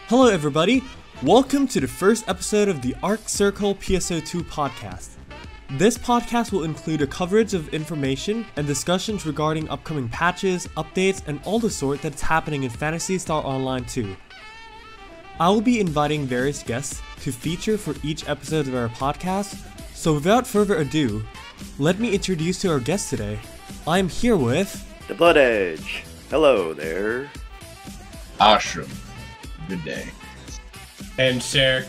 Hello everybody, welcome to the first episode of the ARKS PSO2 Podcast. This podcast will include a coverage of information and discussions regarding upcoming patches, updates, and all the sort that's happening in Phantasy Star Online 2. I will be inviting various guests to feature for each episode of our podcast, so without further ado, let me introduce to our guest today. I am here with... The Blood Edge. Hello there. Ashram. Good day. And Sherk.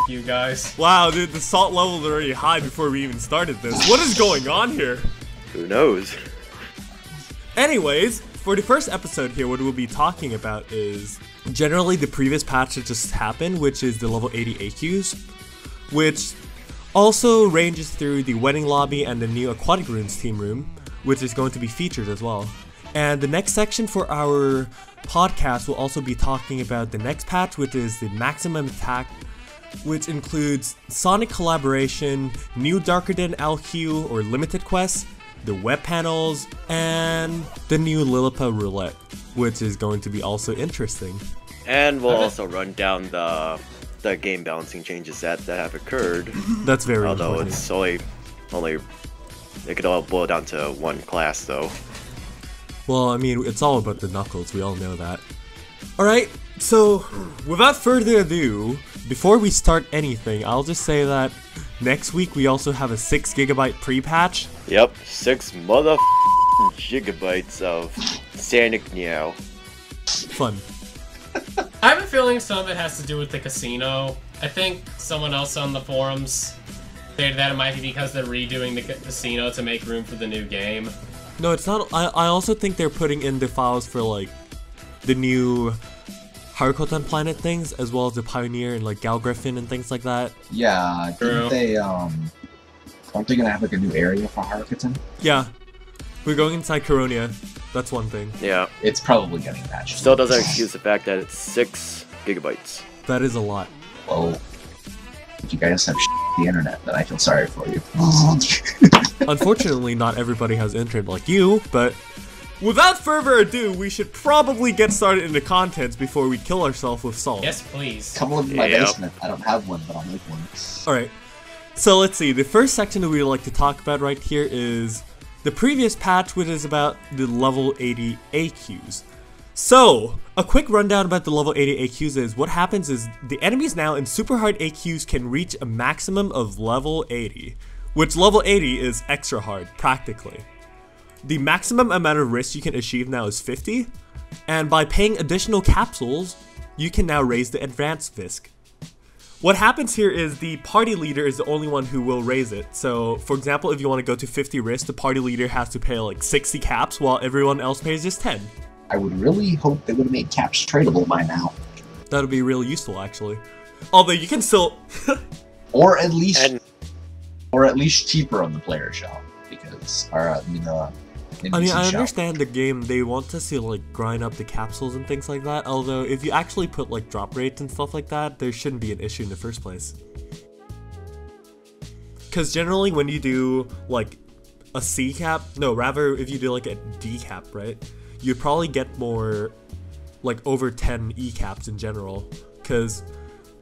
You guys. Wow, dude, the salt level is already high before we even started this. What is going on here? Who knows? Anyways, for the first episode here, what we'll be talking about is generally the previous patch that just happened, which is the level 80 AQs, which also ranges through the wedding lobby and the new Aquatic runes team room, which is going to be featured as well. And the next section for our podcast will also be talking about the next patch, which is the maximum attack, which includes Sonic collaboration, new Darker Than LQ or limited quests, the web panels, and the new Lili-Roulette, which is going to be also interesting. And we'll also run down the game balancing changes that have occurred. That's very Although important. It's only it could all boil down to one class though. Well, I mean, it's all about the Knuckles, we all know that. Alright, so without further ado, before we start anything, I'll just say that next week we also have a 6GB pre-patch. Yep, 6 gigabytes of Sonic Meow. Fun. I have a feeling some of it has to do with the casino. I think someone else on the forums said that it might be because they're redoing the casino to make room for the new game. No, it's not. I also think they're putting in the files for, like, the new Harkotan planet things, as well as the Pioneer and, like, Galgriffin and things like that. Yeah, didn't they, aren't they gonna have, like, a new area for Harkotan? Yeah. We're going inside Coronia. That's one thing. Yeah. It's probably getting patched. Still doesn't excuse the fact that it's 6 gigabytes. That is a lot. Whoa. If you guys have the internet, then I feel sorry for you. Unfortunately, not everybody has internet like you, but without further ado, we should probably get started in the contents before we kill ourselves with salt. Yes, please. Come live in my basement. I don't have one, but I'll make one. Alright, so let's see. The first section that we'd like to talk about right here is the previous patch, which is about the level 80 AQs. So, a quick rundown about the level 80 AQs is what happens is the enemies now in super hard AQs can reach a maximum of level 80, which level 80 is extra hard, practically. The maximum amount of risk you can achieve now is 50, and by paying additional capsules, you can now raise the advanced Fisk. What happens here is the party leader is the only one who will raise it. So, for example, if you want to go to 50 risk, the party leader has to pay like 60 caps, while everyone else pays just 10. I would really hope they would have made caps tradable by now. That would be really useful, actually. Although you can still... or at least cheaper on the player shop, because, NPC I shop. understand the game, they want us to like grind up the capsules and things like that, although if you actually put like drop rates and stuff like that, there shouldn't be an issue in the first place. Because generally when you do like a C cap, no, rather if you do like a D cap, right, you'd probably get more like over 10 E caps in general, because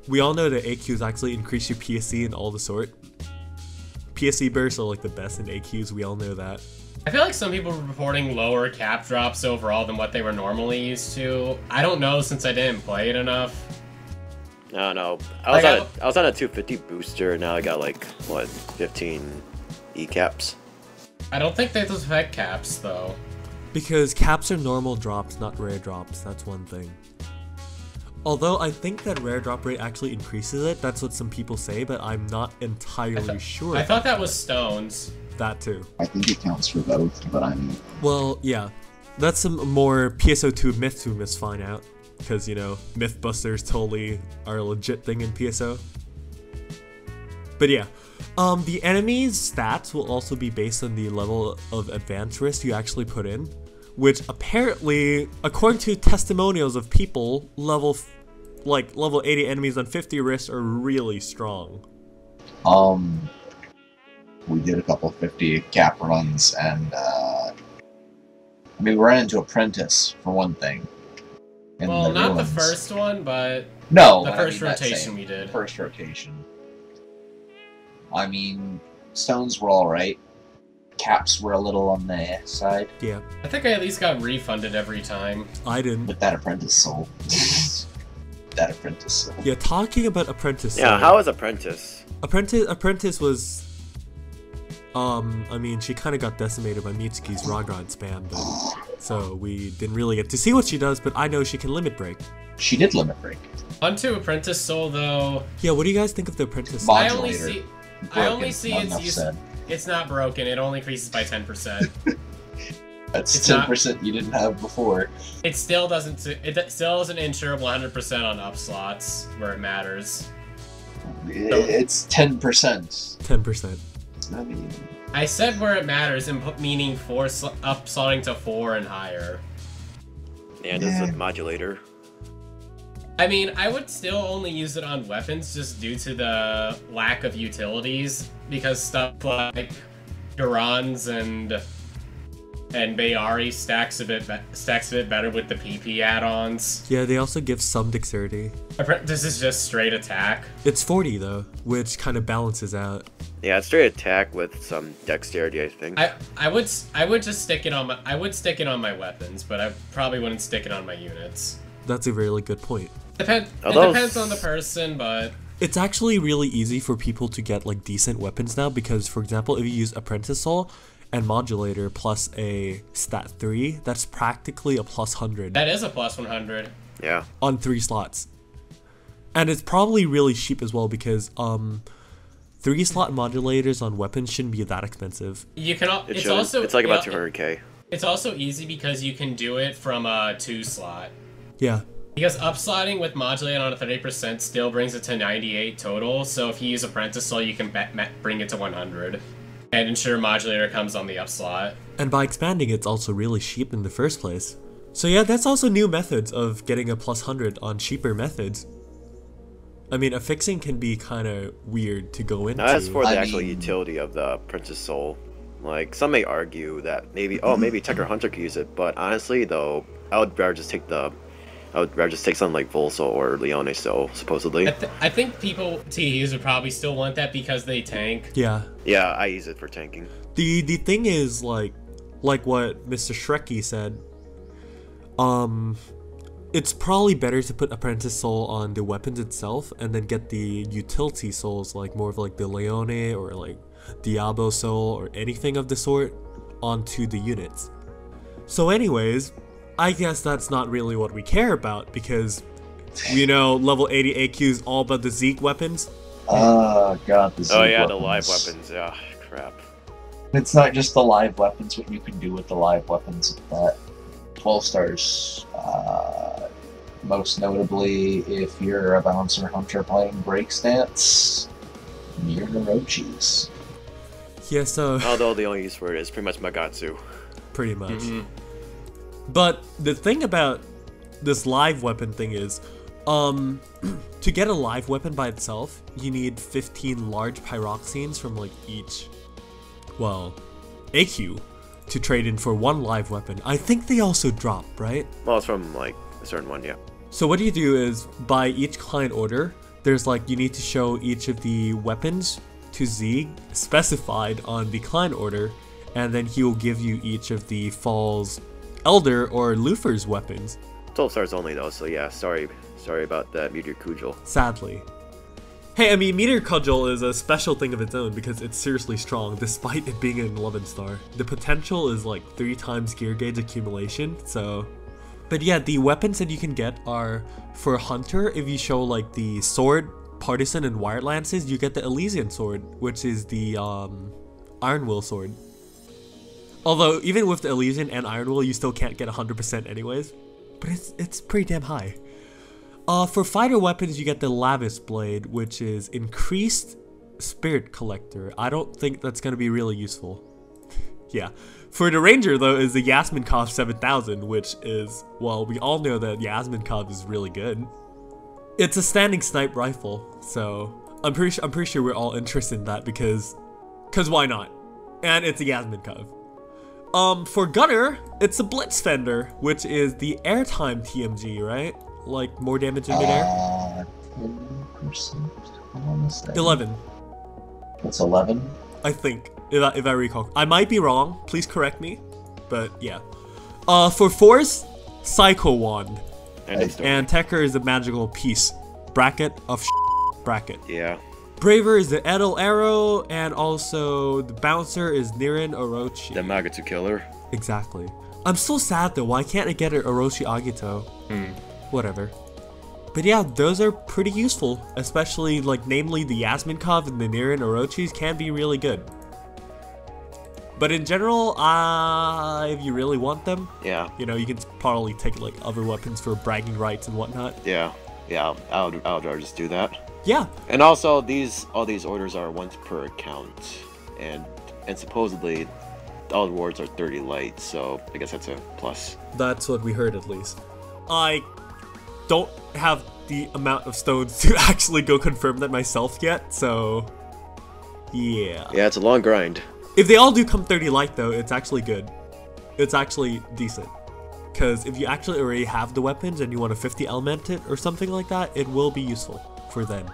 we all know that AQs actually increase your PSC and all the sort. PSC bursts are like the best in AQs, we all know that. I feel like some people were reporting lower cap drops overall than what they were normally used to. I don't know since I didn't play it enough. No. I was on a 250 booster, and now I got like, what, 15 E-caps? I don't think they those affect caps, though. Because caps are normal drops, not rare drops, that's one thing. Although I think that rare drop rate actually increases it, that's what some people say, but I'm not entirely sure. I thought that was stones. That too. I think it counts for both, but Well, yeah. That's some more PSO2 myth to find out. Because, you know, Mythbusters totally are a legit thing in PSO. But yeah. The enemy's stats will also be based on the level of advanced risk you actually put in. Which apparently, according to testimonials of people, level 80 enemies on 50 risk are really strong. We did a couple 50 cap runs, and I mean, we ran into Apprentice, for one thing. Well, not the first one, but no, the first rotation we did. First rotation. I mean, stones were alright. Caps were a little on the side. Yeah. I think I at least got refunded every time. I didn't. With that Apprentice soul. That Apprentice soul. Yeah, talking about Apprentice. Yeah, how was Apprentice? Apprentice was... I mean, she kind of got decimated by Mitsuki's Ragran spam, but... So we didn't really get to see what she does, but I know she can limit break. She did limit break. Onto Apprentice Soul, though... Yeah, what do you guys think of the Apprentice Soul? I only see its use... It's not broken, it only increases by 10%. That's 10% you didn't have before. It still doesn't insurable 100% on up slots where it matters. It's 10%. 10%. I mean... I said where it matters, meaning up slotting to 4 and higher. And it's a modulator. I mean, I would still only use it on weapons just due to the lack of utilities, because stuff like Garans and Bayari stacks a bit better with the PP add-ons. Yeah, they also give some dexterity. This is just straight attack. It's 40 though, which kind of balances out. Yeah, it's straight attack with some dexterity, I think. I would just stick it on my weapons, but I probably wouldn't stick it on my units. That's a really good point. It depends on the person, but... It's actually really easy for people to get like decent weapons now because, for example, if you use Apprentice Soul and Modulator plus a stat 3, that's practically a plus 100. That is a plus 100. Yeah. On 3 slots. And it's probably really cheap as well because 3-slot modulators on weapons shouldn't be that expensive. You can. It's like about 200k. It's also easy because you can do it from a 2-slot. Yeah. Because upslotting with Modulate on a 30% still brings it to 98 total, so if you use Apprentice Soul, you can bring it to 100. And ensure Modulator comes on the upslot. And by expanding, it's also really cheap in the first place. So yeah, that's also new methods of getting a plus 100 on cheaper methods. I mean, affixing can be kind of weird to go into. As for the actual utility of the Apprentice Soul, like, some may argue that maybe Tech or Hunter could use it, but honestly, though, I would rather just take something like Volso or Leone Soul, supposedly. I think people TUs would probably still want that because they tank. Yeah. Yeah, I use it for tanking. The thing is, like what Mr. Shrekky said, it's probably better to put Apprentice Soul on the weapons itself and then get the utility souls, like more of like the Leone or like Diabo Soul or anything of the sort onto the units. So anyways, I guess that's not really what we care about because, you know, level 80 AQ is all about the Zeke weapons. Oh god, the Zeke weapons. weapons. The live weapons, yeah, crap. It's not just the live weapons, what you can do with the live weapons at that 12 stars. Most notably, if you're a Bouncer Hunter playing Break Stance, near Norochis. Yeah, so... Although the only use for it is pretty much Magatsu. Pretty much. But the thing about this live weapon thing is, to get a live weapon by itself, you need 15 large pyroxenes from like each, well, AQ to trade in for one live weapon. I think they also drop, right? Well, it's from like a certain one, yeah. So what you do is, by each client order, there's like, you need to show each of the weapons to Zieg specified on the client order, and then he will give you each of the Fall's Elder or Lufer's weapons. 12 stars only though, so yeah, sorry about that Meteor Cudgel. Sadly. Hey, I mean, Meteor Cudgel is a special thing of its own because it's seriously strong, despite it being an 11 star. The potential is like 3 times gear gauge accumulation, so... But yeah, the weapons that you can get are, for Hunter, if you show like the Sword, Partisan, and Wired Lances, you get the Elysian Sword, which is the Iron Will Sword. Although, even with the Elysian and Iron Will, you still can't get 100% anyways. But it's pretty damn high. For fighter weapons, you get the Lavis Blade, which is increased Spirit Collector. I don't think that's going to be really useful. Yeah. For the Ranger, though, is the Yasminkov 7000, which is, well, we all know that Yasminkov is really good. It's a standing snipe rifle, so I'm pretty sure we're all interested in that because why not? And it's a Yasminkov. For Gunner, it's a Blitz Fender, which is the airtime TMG, right? Like, more damage in midair? 10%? I wanna say. 11, It's 11? I think, if I recall. I might be wrong, please correct me, but yeah. For Force, Psycho Wand, and Tekker is a magical piece. Bracket of bracket. Yeah. Braver is the Edel Arrow, and also the Bouncer is Nirin Orochi. The Magatsu killer. Exactly. I'm so sad though, why can't I get an Orochi Agito? Whatever. But yeah, those are pretty useful, especially like namely the Yasminkov and the Nirin Orochis can be really good. But in general, if you really want them, Yeah. you know, you can probably take like other weapons for bragging rights and whatnot. Yeah. Yeah. I'll rather just do that. Yeah. And also, all these orders are once per account, and supposedly all the rewards are 30 light. So I guess that's a plus. That's what we heard at least. I don't have the amount of stones to actually go confirm that myself yet, so yeah. Yeah, it's a long grind. If they all do come 30 light though, it's actually good. It's actually decent. Because if you actually already have the weapons and you want to 50 element it or something like that, it will be useful for them.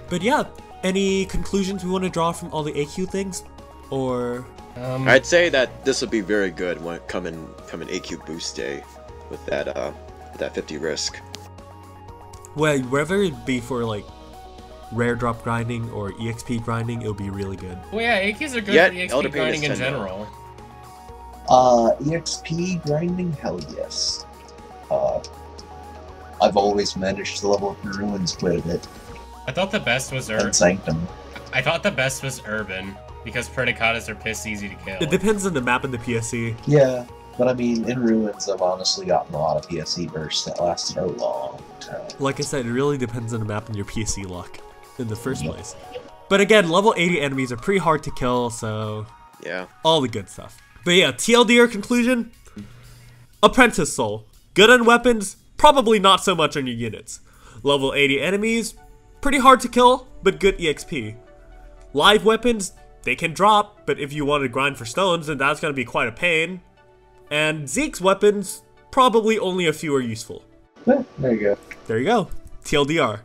But yeah, any conclusions we want to draw from all the AQ things? Or I'd say that this would be very good when come in AQ boost day with that 50 risk. well, whether it be for like rare drop grinding or EXP grinding, it'll be really good. Well, yeah, AQs are good Yeah, for EXP Elder Pain grinding is in 10 now. general. EXP grinding? Hell yes. I've always managed to level up in Ruins quite a bit. I thought the best was And Sanctum. I thought the best was Urban, because Predicatas are piss easy to kill. It depends on the map and the PSC. Yeah, but I mean, in Ruins, I've honestly gotten a lot of PSE bursts that lasted a long time. Like I said, it really depends on the map and your PSC luck in the first Yep. place. But again, level 80 enemies are pretty hard to kill, so Yeah. all the good stuff. But yeah, TLDR conclusion? Apprentice Soul. Good on weapons, probably not so much on your units. Level 80 enemies, pretty hard to kill, but good EXP. Live weapons, they can drop, but if you want to grind for stones, then that's going to be quite a pain. And Zeke's weapons, probably only a few are useful. Yeah, there you go. There you go. TLDR.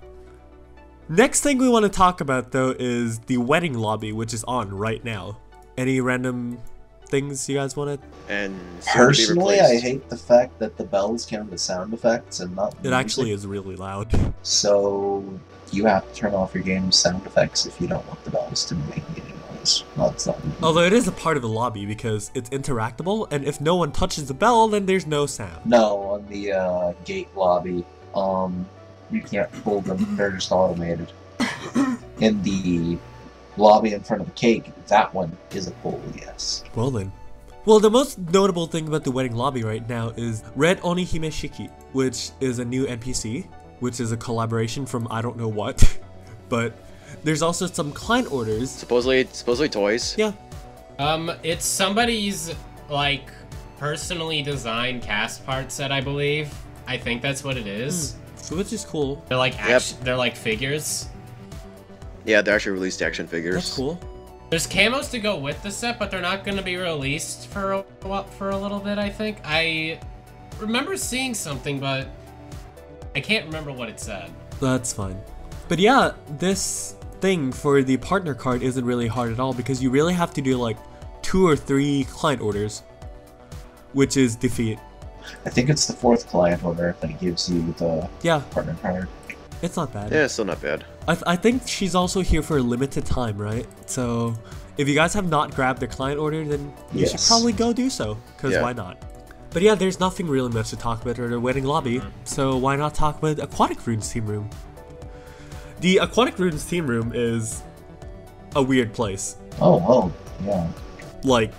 Next thing we want to talk about though is the wedding lobby, which is on right now. Any random things you guys want to? And Personally, I hate the fact that the bells count as sound effects and not It music. actually is really loud. So you have to turn off your game's sound effects if you don't want the bells to be making any noise. It's not Although it is a part of the lobby because it's interactable, and if no one touches the bell, then there's no sound. No, on the gate lobby, you can't pull them. They're just automated. In the lobby in front of the cake, that one is a pull, yes. Well then. Well, the most notable thing about the wedding lobby right now is Red Onihime Shiki, which is a new NPC, which is a collaboration from I don't know what, but there's also some client orders. supposedly toys. Yeah, It's somebody's, like, personally designed cast part set, I believe. I think that's what it is. which is cool. They're like Yep. they're like figures. Yeah, they actually released action figures. That's cool. There's camos to go with the set, but they're not going to be released for a little bit, I think. I remember seeing something, but I can't remember what it said. That's fine. But yeah, this thing for the partner card isn't really hard at all because you really have to do like 2 or 3 client orders, which is defeat. I think it's the 4th client order that gives you the Yeah, partner card. it's not bad. Yeah, it's still not bad. I think she's also here for a limited time, right? So if you guys have not grabbed the client order, then you should Yes. probably go do so, because Yeah. why not? But yeah, there's nothing really much to talk about at the wedding lobby, so why not talk about Aquatic Runes Team Room? The Aquatic Runes Team Room is a weird place. Oh, yeah. Like,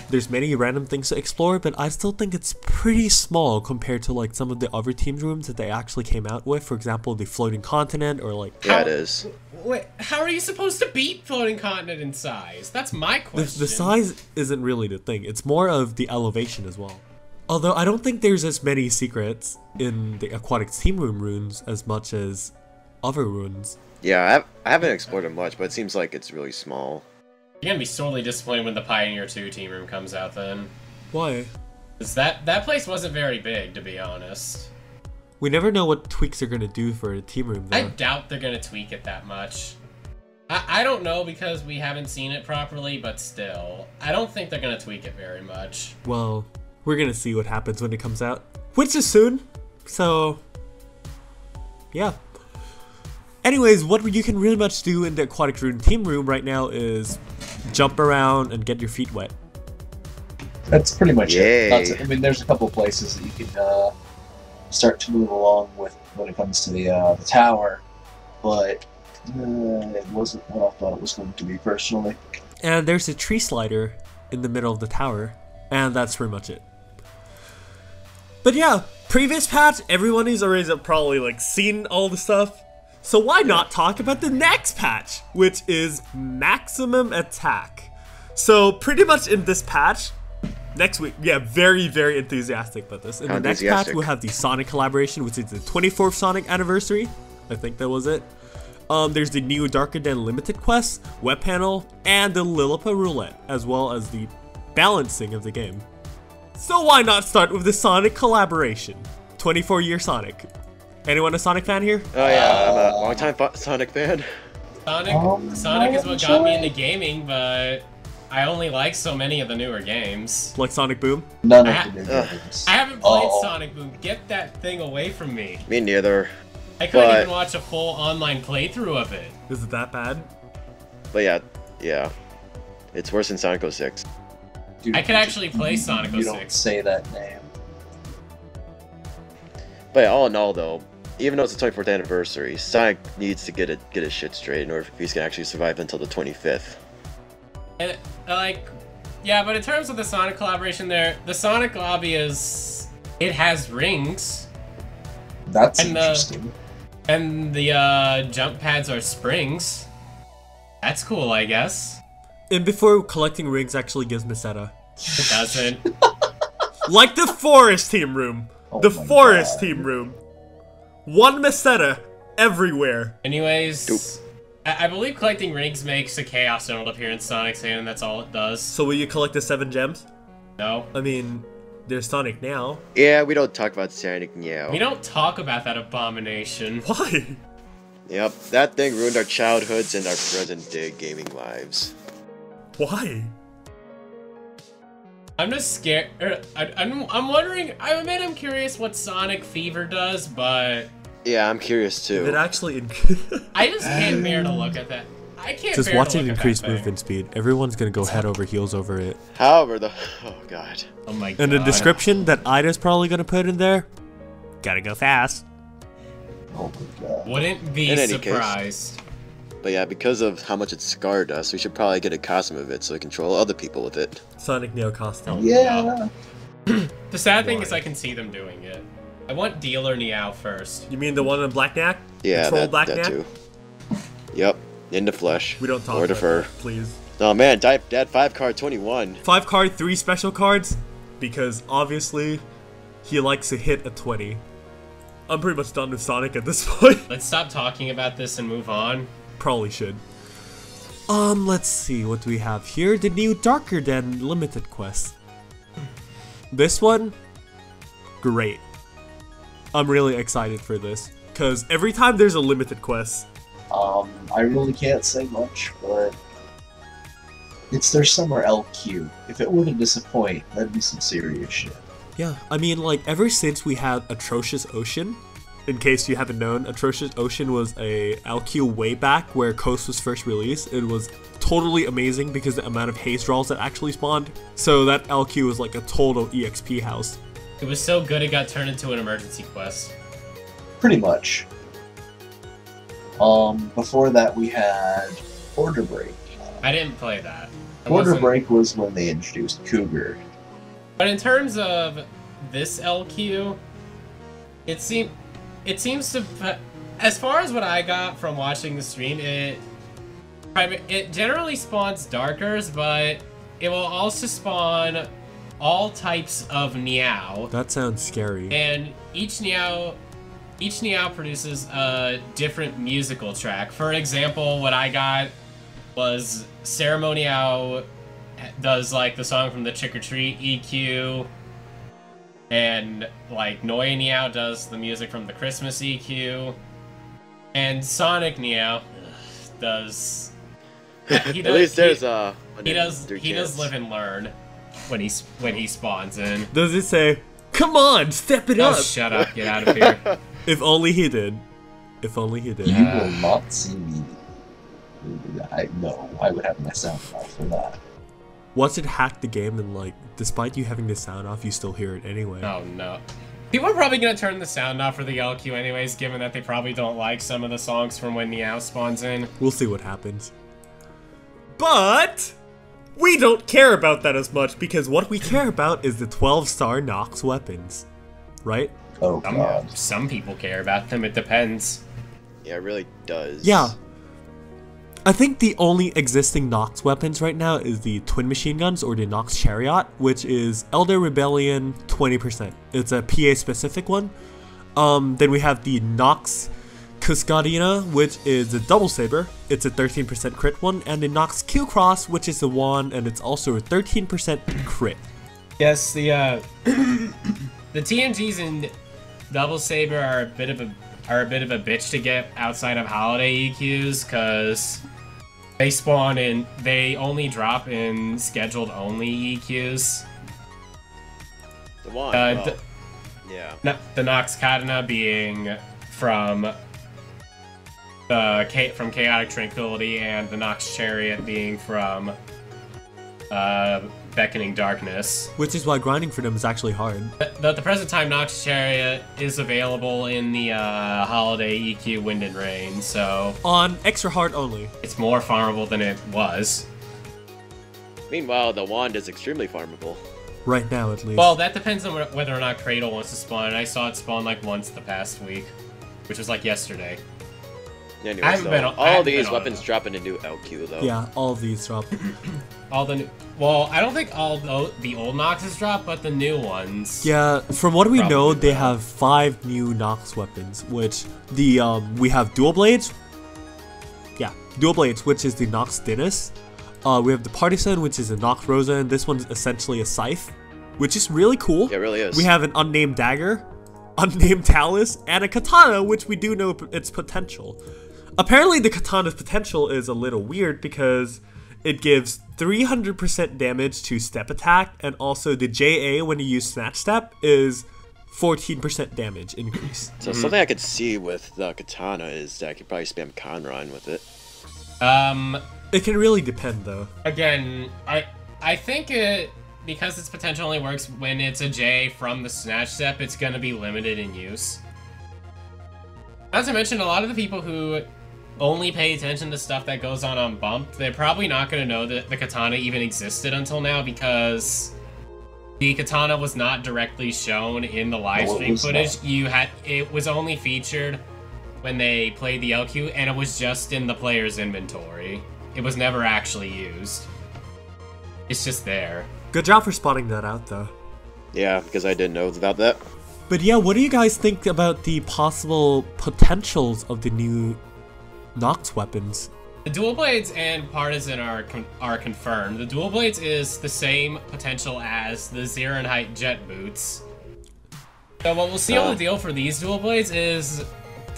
there's many random things to explore, but I still think it's pretty small compared to like some of the other team rooms that they actually came out with. For example, the Floating Continent or like... Yeah, it is. Wait, how are you supposed to beat Floating Continent in size? That's my question. The size isn't really the thing. It's more of the elevation as well. Although I don't think there's as many secrets in the Aquatic Team Room runes as much as other runes. Yeah, I haven't explored it much, but it seems like it's really small. You're gonna be sorely disappointed when the Pioneer 2 team room comes out then. Why? Because that place wasn't very big, to be honest. We never know what tweaks they're gonna do for a team room, though. I doubt they're gonna tweak it that much. I don't know because we haven't seen it properly, but still. I don't think they're gonna tweak it very much. Well, we're gonna see what happens when it comes out. Which is soon, so... yeah. Anyways, what you can really much do in the Aquatic Rune team room right now is jump around and get your feet wet. That's pretty much Yay. it. I mean, there's a couple places that you can start to move along with when it comes to the tower, but it wasn't what I thought it was going to be personally. And there's a tree slider in the middle of the tower, and that's pretty much it. But yeah, previous patch, everyone is already probably like seen all the stuff. So why not talk about the next patch, which is maximum attack. So pretty much in this patch, next week, yeah, very, very enthusiastic about this. In the next patch, we'll have the Sonic collaboration, which is the 24th Sonic anniversary. I think that was it. There's the new Darker Than Limited quest, web panel, and the Lili-Roulette, as well as the balancing of the game. So why not start with the Sonic collaboration? 24-year Sonic. Anyone a Sonic fan here? Oh yeah, I'm a longtime Sonic fan. Sonic is what got me into gaming, but I only like so many of the newer games. Like Sonic Boom? None of the new games. I haven't played Sonic Boom. Get that thing away from me. Me neither. I couldn't even watch a full online playthrough of it. Is it that bad? But yeah. It's worse than Sonic 06. Dude, I could actually play Sonic 06. You don't say that name. But all in all, though, even though it's the 24th anniversary, Sonic needs to get his shit straight in order if he's gonna actually survive until the 25th. And yeah, but in terms of the Sonic collaboration, the Sonic lobby it has rings. That's interesting. And the jump pads are springs. That's cool, I guess. And before collecting rings actually gives Meseta. It doesn't. Like the Forest team room. Oh the my Forest God. team room. One Meseta everywhere. Anyways, I believe collecting rings makes a Chaos Emerald appear in Sonic's hand, and that's all it does. So will you collect the 7 gems? No. I mean, there's Sonic now. Yeah, we don't talk about Sonic now. We don't talk about that abomination. Why? Yep, that thing ruined our childhoods and our present-day gaming lives. Why? I'm just scared. I'm wondering. I'm curious what Sonic Fever does, but Yeah, I'm curious too. It actually. I just can't bear to look at that. I can't. Just bear watch to it look increase at that thing. movement speed. Everyone's gonna go head over heels over it. However, oh god. Oh my god. And the description that Ida's probably gonna put in there. Gotta go fast. Oh my God. Wouldn't be In any surprised. But yeah, because of how much it scarred us, we should probably get a costume of it so we control other people with it. Sonic Neo costume. Yeah. The sad thing is I can see them doing it. I want Dealer Niao first. You mean the one in Black Knack? Yeah, Control Black that Knack? too. Yep, in the flesh. We don't talk or about the fur. that, please. Oh man, Dad 5 card 21. 5 card, 3 special cards, because obviously he likes to hit a 20. I'm pretty much done with Sonic at this point. Let's stop talking about this and move on. Probably should. Let's see, what do we have here? The new Darker Than Limited quest. This one, great. I'm really excited for this, because every time there's a limited quest, I really can't say much, but it's their summer LQ. If it were to disappoint, that'd be some serious shit. yeah, I mean, like, ever since we had Atrocious Ocean, in case you haven't known, Atrocious Ocean was a LQ way back where Coast was first released. It was totally amazing because the amount of haze draws that actually spawned. So that LQ was like a total EXP house. It was so good it got turned into an emergency quest. Pretty much. Before that we had Border Break. I didn't play that. Border Break was when they introduced Cougar. But in terms of this LQ, it seems to, as far as what I got from watching the stream, it generally spawns Darkers, but it will also spawn all types of Niao. That sounds scary. And each Niao produces a different musical track. For example, what I got was Ceremonial does like the song from the Trick or Treat EQ, and like Noia does the music from the Christmas EQ, and Sonic Neo does. He does. At least there's he does live and learn when he spawns in. Does it say, "Come on, step it up"? Shut up! Get out of here. If only he did. If only he did. You will not see me. I would have my sound off for that. Once it hacked the game and like, despite you having the sound off, you still hear it anyway. Oh no. People are probably gonna turn the sound off for the LQ anyways, given that they probably don't like some of the songs from when Meow spawns in. We'll see what happens. But we don't care about that as much because what we care about is the 12-star Nox weapons, right? Oh god. Some people care about them. It depends. Yeah, it really does. Yeah. I think the only existing Nox weapons right now is the Twin Machine Guns or the Nox Chariot, which is Elder Rebellion 20%. It's a PA specific one. Then we have the Nox Cuscadina, which is a double saber. It's a 13% crit one, and the Nox Q-Cross, which is a wand, and it's also a 13% crit. Yes, the the TMGs in Double Saber are a bit of a bitch to get outside of holiday EQs, because they spawn in, they only drop in scheduled only EQs. The one. Yeah. The Nox Katana being from Chaotic Tranquility, and the Nox Chariot being from Beckoning Darkness. Which is why grinding for them is actually hard. At the present time, Nox Chariot is available in the holiday EQ Wind and Rain, so... On extra hard only. It's more farmable than it was. Meanwhile, the wand is extremely farmable. Right now, at least. Well, that depends on whether or not Cradle wants to spawn, and I saw it spawn like once the past week, which was like yesterday. Anyway, so all these weapons drop in a new LQ, though. Yeah, all of these drop. Well, I don't think all the old Noxes drop, but the new ones. Yeah, from what we know, they will. have 5 new Nox weapons, which we have Dual Blades. Yeah, Dual Blades, which is the Nox Dinas. We have the Partisan, which is a Nox Rosa, and this one's essentially a scythe, which is really cool. Yeah, it really is. We have an unnamed dagger, unnamed talus, and a katana, which we do know its potential. Apparently, the katana's potential is a little weird because it gives 300% damage to step attack, and also the JA when you use Snatch Step is 14% damage increase. So something I could see with the katana is that I could probably spam Conron with it. It can really depend, though. Again, I think because its potential only works when it's a J from the Snatch Step, it's gonna be limited in use. Not to mention, a lot of the people who only pay attention to stuff that goes on Bump, they're probably not going to know that the katana even existed until now, because the katana was not directly shown in the live stream footage. It was only featured when they played the LQ, and it was just in the player's inventory. It was never actually used. It's just there. Good job for spotting that out, though. Yeah, because I didn't know about that. But yeah, what do you guys think about the possible potentials of the new Nox weapons? The Dual Blades and Partisan are confirmed. The Dual Blades is the same potential as the Zerenheit Jet Boots. So what we'll seal the deal for these Dual Blades is,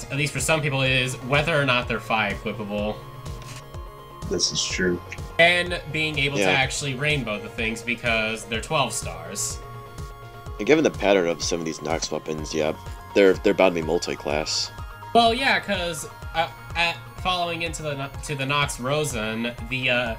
at least for some people, is whether or not they're Phi equipable. This is true. And being able to actually rainbow the things, because they're 12 stars. And given the pattern of some of these Nox weapons, yeah, they're bound to be multi-class. Well, yeah, because following into the Nox Rosen, it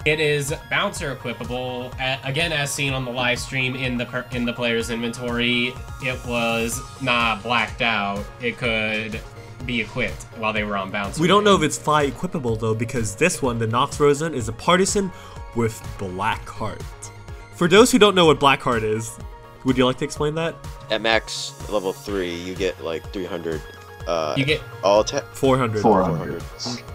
is bouncer equipable. Again, as seen on the live stream in the player's inventory, it was not blacked out. It could be equipped while they were on bouncer. We don't know if it's Phi equipable though, because this one, the Nox Rosen, is a Partisan with Black Heart. For those who don't know what Black Heart is, would you like to explain that? At max level 3, you get like 300. You get all attack? 400. 400.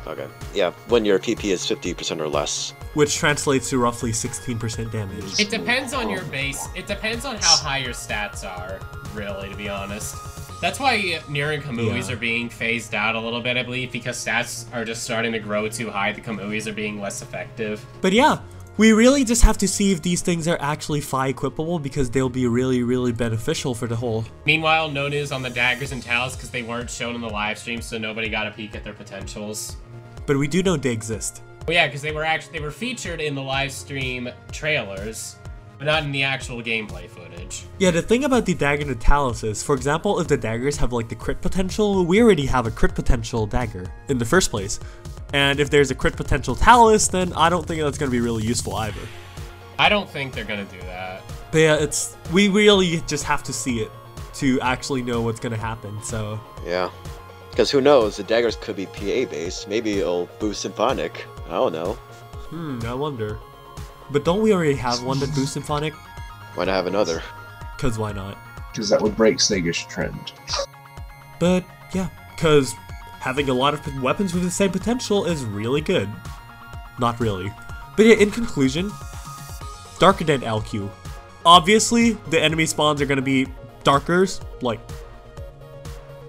Okay. Yeah, when your PP is 50% or less. Which translates to roughly 16% damage. It depends on your base. It depends on how high your stats are, really, to be honest. That's why Nier and Kamuis Yeah. are being phased out a little bit, I believe, because stats are just starting to grow too high. The Kamuis are being less effective. But yeah, we really just have to see if these things are actually equippable because they'll be really, really beneficial for the whole. Meanwhile, no news on the daggers and towels because they weren't shown in the live stream, so nobody got a peek at their potentials. But we do know they exist. Well, yeah, because they were featured in the live stream trailers, but not in the actual gameplay footage. Yeah, the thing about the dagger and the talus is, for example, if the daggers have like the crit potential, we already have a crit potential dagger in the first place. And if there's a crit potential talus, then I don't think that's going to be really useful either. I don't think they're gonna do that. But yeah, we really just have to see it to actually know what's going to happen, so... Yeah. Because who knows, the daggers could be PA based. Maybe it'll boost Symphonic. I don't know. I wonder. But don't we already have one that boosts Symphonic? Why not have another? Because why not? Because that would break Sega's trend. But yeah, because having a lot of weapons with the same potential is really good. Not really. But yeah, in conclusion, darker than LQ. Obviously, the enemy spawns are going to be darkers, like,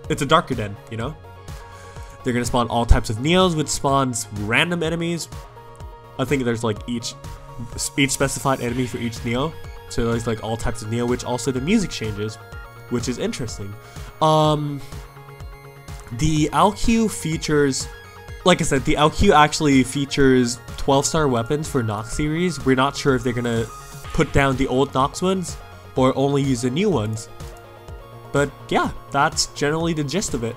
it's a darker den, you know? They're going to spawn all types of Neos, which spawns random enemies. I think there's like each specified enemy for each Neo. So there's like all types of Neo, which also the music changes, which is interesting. The LQ features, like I said, the LQ actually features 12-star weapons for Nox series. We're not sure if they're gonna put down the old Nox ones or only use the new ones. But yeah, that's generally the gist of it.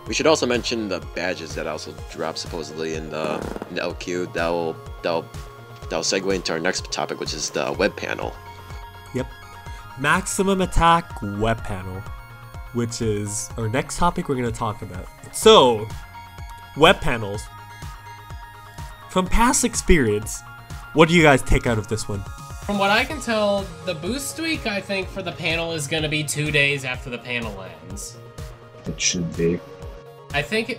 We should also mention the badges that also drop supposedly in the LQ. That'll segue into our next topic, which is the web panel. Yep. Maximum attack web panel, which is our next topic we're going to talk about. So, web panels. From past experience, what do you guys take out of this one? From what I can tell, the boost week, I think, for the panel is going to be 2 days after the panel ends. It should be.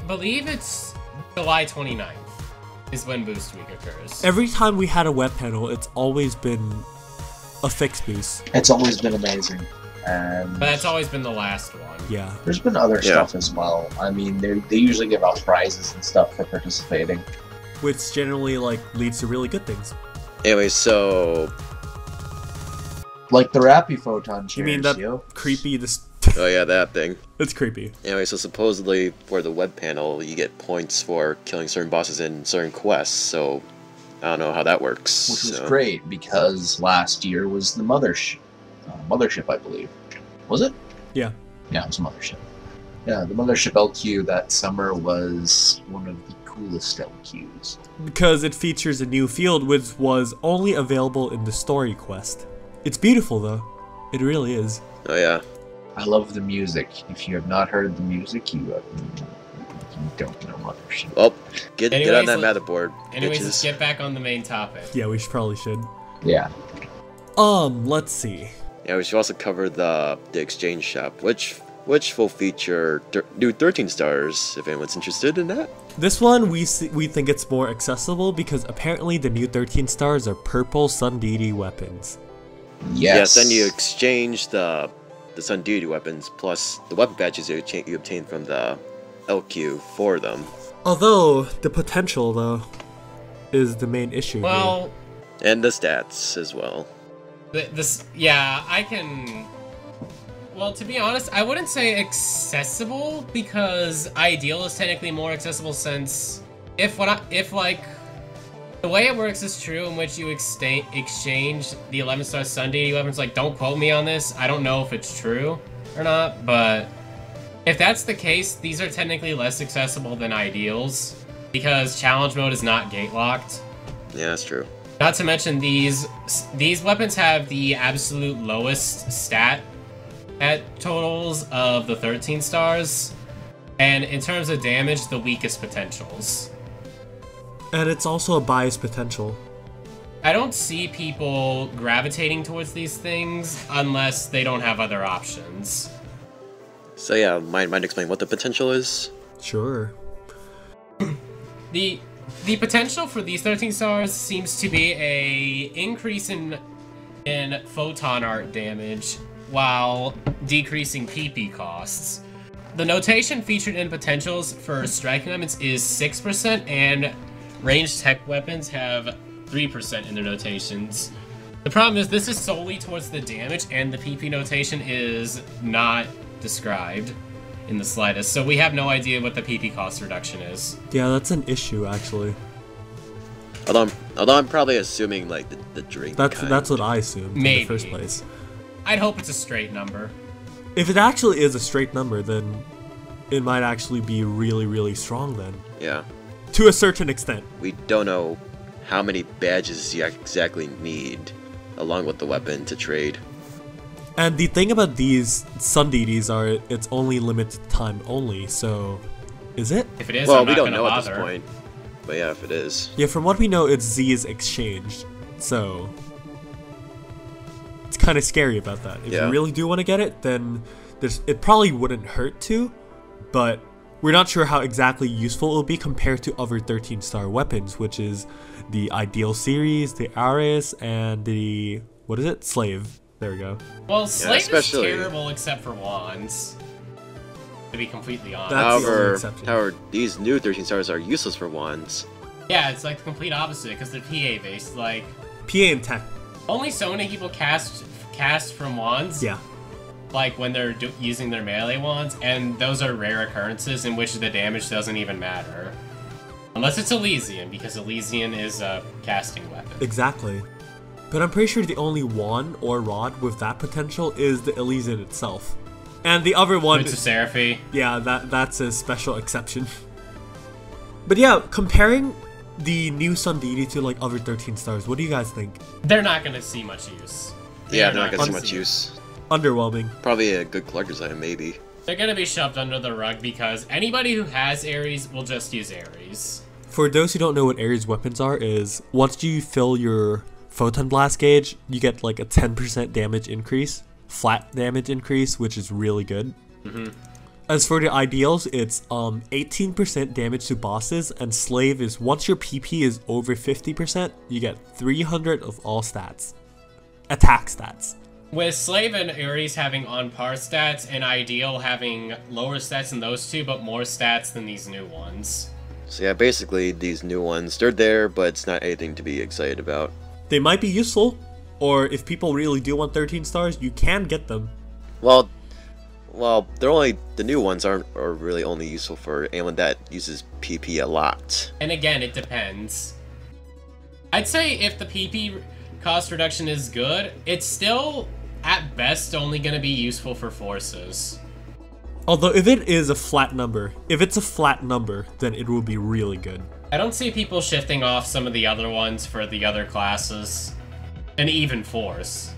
Believe it's July 29th is when boost week occurs. Every time we had a web panel, it's always been a fixed boost. It's always been amazing. And But that's always been the last one. Yeah. there's been other stuff as well. I mean, they usually give out prizes and stuff for participating. Which generally like leads to really good things. Anyway, so Like the Rappy Photon chairs, You mean that yo. creepy oh yeah, that thing. It's creepy. Anyway, so supposedly for the web panel, you get points for killing certain bosses in certain quests. So I don't know how that works. Which was so. great because last year was the Mothership, I believe. Was it? Yeah. Yeah, it was Mothership. Yeah, the Mothership LQ that summer was one of the coolest LQs. Because it features a new field which was only available in the story quest. It's beautiful though. It really is. Oh yeah. I love the music. If you have not heard the music, you don't know Mothership. Well, get on Anyways, that motherboard, Anyways, let's bitches. get back on the main topic. Yeah, we probably should. Yeah. Let's see. Yeah, we should also cover the exchange shop, which will feature new 13 stars. If anyone's interested in that. This one we think it's more accessible because apparently the new 13 stars are purple Sun Deity weapons. Yes. Then you exchange the Sun Deity weapons plus the weapon badges you obtain from the LQ for them. Although the potential though is the main issue. Well, And the stats as well. I can. Well, to be honest, I wouldn't say accessible because Ideal is technically more accessible since if the way it works is true in which you exchange the 11-star Sun Deity weapons. Like, don't quote me on this. I don't know if it's true or not, but if that's the case, these are technically less accessible than Ideals because challenge mode is not gate locked. Yeah, that's true. Not to mention these weapons have the absolute lowest stat at totals of the 13 stars, and in terms of damage, the weakest potentials. And it's also a biased potential. I don't see people gravitating towards these things unless they don't have other options. So yeah, mind explain what the potential is? Sure. The potential for these 13 stars seems to be a increase in photon art damage while decreasing PP costs. The notation featured in potentials for striking weapons is 6%, and ranged tech weapons have 3% in their notations. The problem is this is solely towards the damage, and the PP notation is not described in the slightest, so we have no idea what the PP cost reduction is. Yeah, that's an issue, actually. Although I'm probably assuming like the drink. That's what I assumed in the first place. I'd hope it's a straight number. If it actually is a straight number, then it might actually be really, really strong then. Yeah. To a certain extent. We don't know how many badges you exactly need along with the weapon to trade. And the thing about these sun deities are it's only limited time only, so is it? If it is, well, I'm we not don't gonna know bother. at this point. But yeah, if it is. Yeah, from what we know, it's Z is exchanged, so it's kind of scary about that. If you really do want to get it, then it probably wouldn't hurt to, but we're not sure how exactly useful it will be compared to other 13-star weapons, which is the Ideal series, the ARKS, and the, what is it? Slave. There we go. Well, Slave is terrible except for wands, to be completely honest. However, these new 13 stars are useless for wands. Yeah, it's like the complete opposite, because they're PA based. Like PA and tech. Only so many people cast from wands. Yeah. Like when they're using their melee wands, and those are rare occurrences in which the damage doesn't even matter. Unless it's Elysian, because Elysian is a casting weapon. Exactly. But I'm pretty sure the only wand or rod with that potential is the Elysian itself. And the other one... It's a Seraphy. Yeah, that's a special exception. But yeah, comparing the new Sun Deity to like other 13 stars, what do you guys think? They're not going to see much use. Yeah, they're not going to see much use. Underwhelming. Probably a good collector's item, maybe. They're going to be shoved under the rug because anybody who has Ares will just use Ares. For those who don't know what Ares weapons are, is once you fill your Photon Blast gauge, you get like a 10% damage increase. Flat damage increase, which is really good. As for the ideals, it's 18% damage to bosses, and Slave is once your PP is over 50%, you get 300 of all stats. Attack stats. With Slave and Ares having on par stats, and Ideal having lower stats than those two, but more stats than these new ones. So yeah, basically these new ones, they're there, but it's not anything to be excited about. They might be useful, or if people really do want 13 stars, you can get them. Well, the new ones are really only useful for anyone that uses PP a lot. And again, it depends. I'd say if the PP cost reduction is good, it's still, at best, only going to be useful for forces. Although if it is a flat number, then it will be really good. I don't see people shifting off some of the other ones for the other classes. And even force,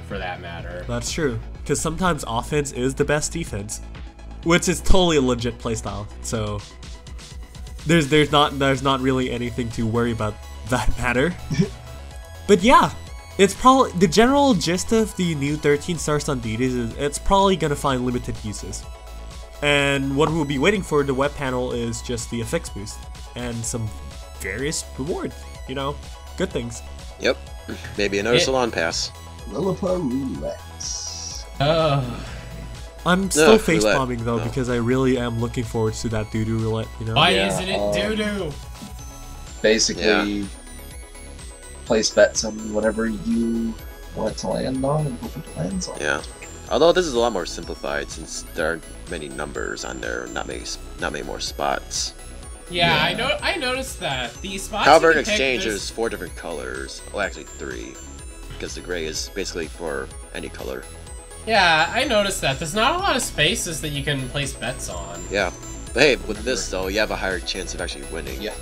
for that matter. That's true, because sometimes offense is the best defense, which is totally a legit playstyle. So there's not really anything to worry about that matter. But yeah, it's probably the general gist of the new 13-star Sun Deities is it's probably gonna find limited uses. And what we'll be waiting for in the web panel is just the effects boost and some various rewards. You know, good things. Yep. Maybe another salon pass. Lili-Roulette. I'm still face-bombing though because I really am looking forward to that doo-doo roulette, you know? Why isn't it doo-doo? Basically, place bets on whatever you want to land on and hope it lands on. Yeah. Although this is a lot more simplified since there aren't many numbers on there, not many more spots. Yeah. I noticed that. The spots However, in exchange, there's 4 different colors. Well, actually 3. Because the gray is basically for any color. Yeah, I noticed that. There's not a lot of spaces that you can place bets on. Yeah. But hey, with this though, you have a higher chance of actually winning. Yeah,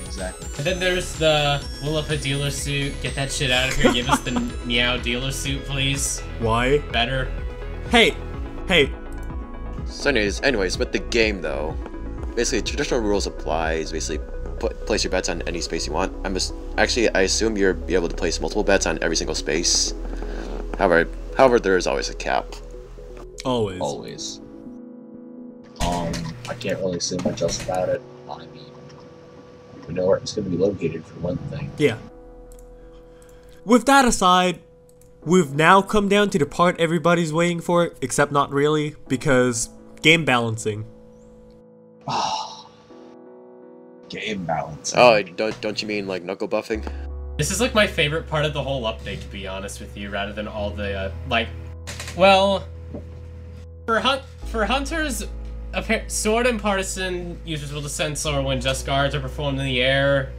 exactly. And then there's the Willapa dealer suit. Get that shit out of here. Give us the Meow dealer suit, please. Why? Better. Hey! So anyways, with the game though, basically traditional rules applies. Basically, place your bets on any space you want. I assume you'll be able to place multiple bets on every single space. However, there is always a cap. Always. I can't really say much else about it. I mean, we know where it's going to be located for one thing. Yeah. With that aside, we've now come down to the part everybody's waiting for, except not really, because game balancing. Game balancing. Oh, don't you mean like knuckle buffing? This is like my favorite part of the whole update, to be honest with you, rather than all the well, for hunters, sword and partisan users will descend slower when just guards are performed in the air.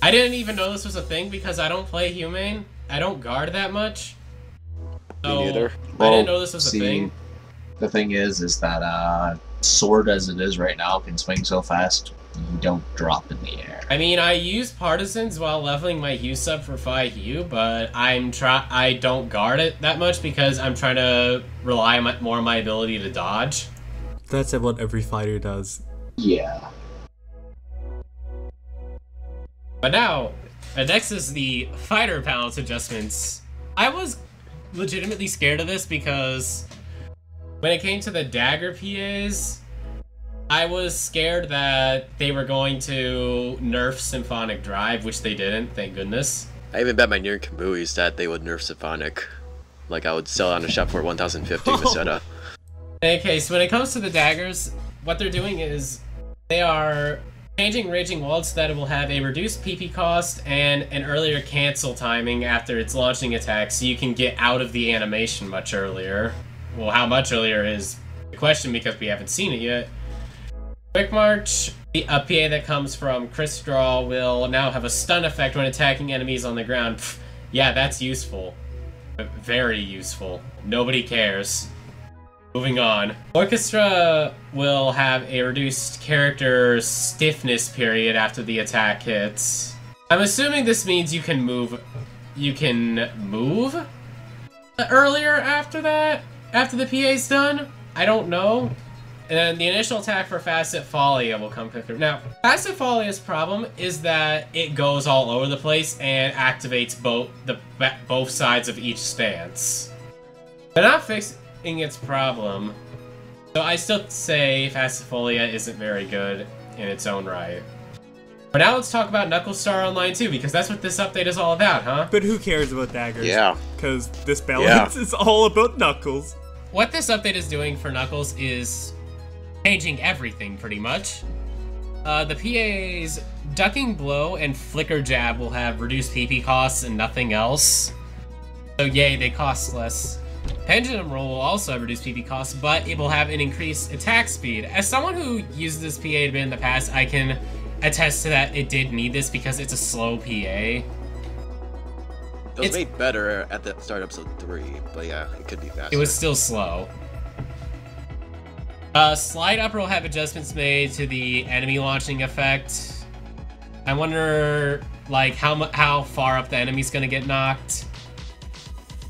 I didn't even know this was a thing because I don't play humane. I don't guard that much. So Me neither. I didn't know this was a thing. The thing is that sword as it is right now can swing so fast you don't drop in the air. I mean, I use partisans while leveling my Hue sub for 5 Hue, but I don't guard it that much because I'm trying to rely more on my ability to dodge. That's what every fighter does. Yeah. But now, next is the fighter balance adjustments. I was legitimately scared of this because when it came to the dagger PAs, I was scared that they were going to nerf Symphonic Drive, which they didn't, thank goodness. I even bet my near Kamuis that they would nerf Symphonic. Like, I would sell it on the shop for 1,050 Masetta. Okay, so when it comes to the daggers, what they're doing is they are changing Raging Wald so that it will have a reduced PP cost and an earlier cancel timing after its launching attack, so you can get out of the animation much earlier. Well, how much earlier is the question because we haven't seen it yet. Quick March, a PA that comes from Chris Draw, will now have a stun effect when attacking enemies on the ground. Pfft, yeah, that's useful. But very useful. Nobody cares. Moving on. Orchestra will have a reduced character stiffness period after the attack hits. I'm assuming this means you can move earlier after that? After the PA's done? I don't know. And then the initial attack for Facet Follia will come quicker. Now, Facet Folia's problem is that it goes all over the place and activates both sides of each stance. They're not fixing its problem, so I still say Facet Folia isn't very good in its own right. But now let's talk about Knuckles Star Online 2, because that's what this update is all about, huh? But who cares about daggers? Yeah. Because this balance is all about Knuckles. What this update is doing for Knuckles is changing everything, pretty much. The PA's Ducking Blow and Flicker Jab will have reduced PP costs and nothing else. So yay, they cost less. Pendulum Roll will also have reduced PP costs, but it will have an increased attack speed. As someone who used this PA a bit in the past, I can attest to that it did need this because it's a slow PA. It was made better at the start of episode 3, but yeah, it could be faster. It was still slow. Slide Upper will have adjustments made to the enemy launching effect. I wonder, like, how far up the enemy's gonna get knocked.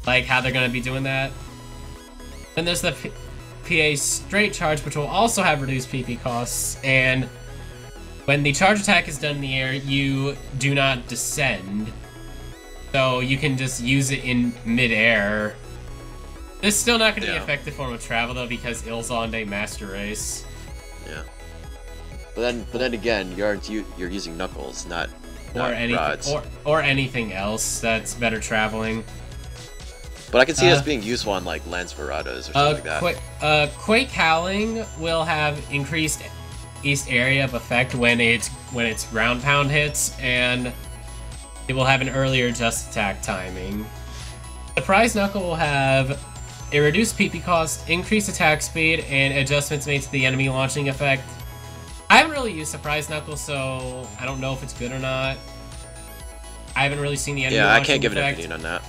Like, how they're gonna be doing that. Then there's the PA Straight Charge, which will also have reduced PP costs, and when the charge attack is done in the air, you do not descend. So you can just use it in mid-air. This is still not going to be an effective form of travel, though, because Ilzonde Master Race. Yeah. But then again, you're using Knuckles, not rods. Or anything else that's better traveling. But I can see this being useful on like Lance Veratas or something like that. Quake Howling will have increased East area of effect when its ground pound hits, and it will have an earlier just attack timing. Surprise Knuckle will have a reduced PP cost, increased attack speed, and adjustments made to the enemy launching effect. I haven't really used Surprise Knuckle, so I don't know if it's good or not. I haven't really seen the enemy launching effect. Yeah, I can't give an opinion on that.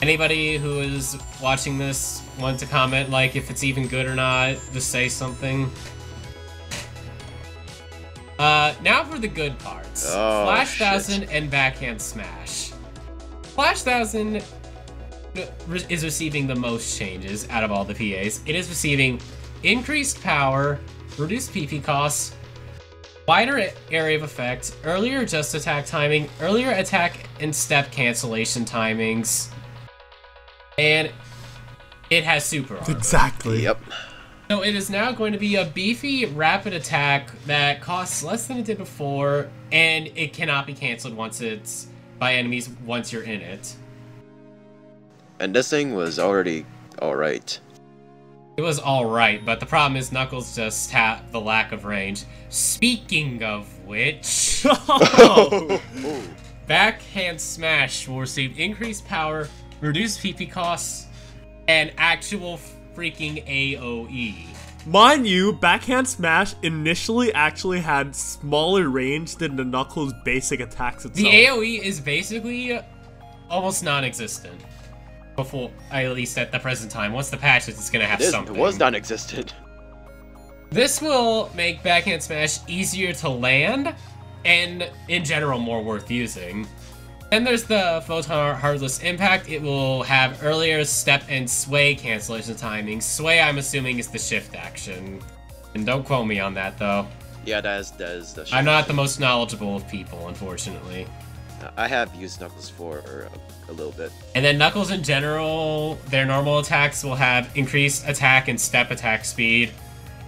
Anybody who is watching this want to comment, like, if it's even good or not, just say something. Now for the good parts. Oh, Flash 1000 and Backhand Smash. Flash 1000 is receiving the most changes out of all the PAs. It is receiving increased power, reduced PP costs, wider area of effect, earlier just attack timing, earlier attack and step cancellation timings, and it has super armor. Exactly. Yep. So it is now going to be a beefy rapid attack that costs less than it did before, and it cannot be cancelled by enemies once you're in it. And this thing was already alright. It was alright, but the problem is Knuckles just had the lack of range. Speaking of which... Backhand Smash will receive increased power, reduced PP costs, and actual freaking AoE. Mind you, Backhand Smash initially actually had smaller range than the Knuckles' basic attacks itself. The AoE is basically almost non-existent. Before, at least at the present time. Once the patch is, it's gonna have something. It was non-existent. This will make Backhand Smash easier to land, and in general more worth using. Then there's the Photon Heartless Impact. It will have earlier step and sway cancellation timing. Sway, I'm assuming, is the shift action. And don't quote me on that, though. Yeah, that is the shift I'm not action. the most knowledgeable of people, unfortunately. I have used Knuckles for a little bit. And then Knuckles in general, their normal attacks will have increased attack and step attack speed.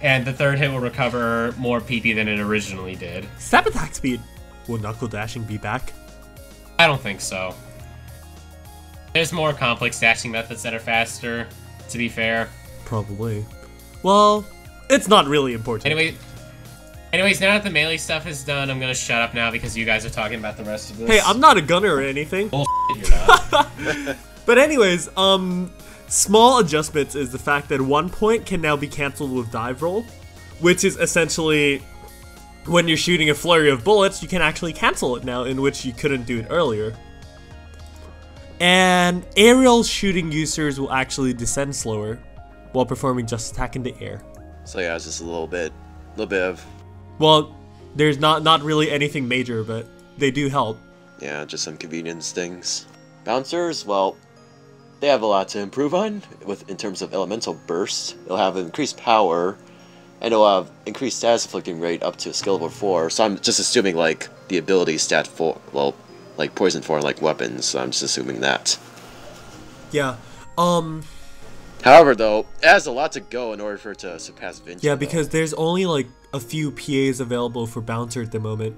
And the third hit will recover more PP than it originally did. Step attack speed. Will Knuckle Dashing be back? I don't think so. There's more complex dashing methods that are faster, to be fair. Probably. Well, it's not really important. Anyways, now that the melee stuff is done, I'm gonna shut up now because you guys are talking about the rest of this. Hey, I'm not a gunner or anything. Bullshit, you're not. But anyways, small adjustments is the fact that 1 point can now be cancelled with dive roll, which is essentially when you're shooting a flurry of bullets, you can actually cancel it now, in which you couldn't do it earlier. And aerial shooting users will actually descend slower while performing just attack in the air. So yeah, it's just a little bit of... Well, there's not really anything major, but they do help. Yeah, just some convenience things. Bouncers, well, they have a lot to improve on in terms of elemental burst. It'll have increased power, and it'll have increased status inflicting rate up to skill level 4. So I'm just assuming like the ability stat 4, well, like poison 4 like weapons. So I'm just assuming that. Yeah. However, though, it has a lot to go in order for it to surpass Vinci. Yeah, because there's only like a few PAs available for Bouncer at the moment.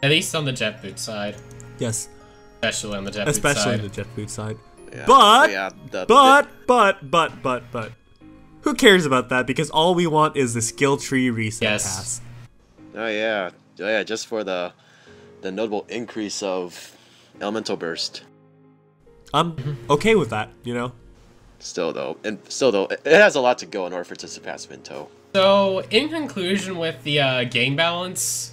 At least on the jet boot side. Yes. Especially on the jet boot side. Especially on the jet boot side. Yeah. But, yeah, but, who cares about that? Because all we want is the skill tree reset pass. Oh yeah, just for the notable increase of elemental burst. I'm okay with that, you know. Still though, it has a lot to go in order for it to surpass Vinto. So, in conclusion with the game balance,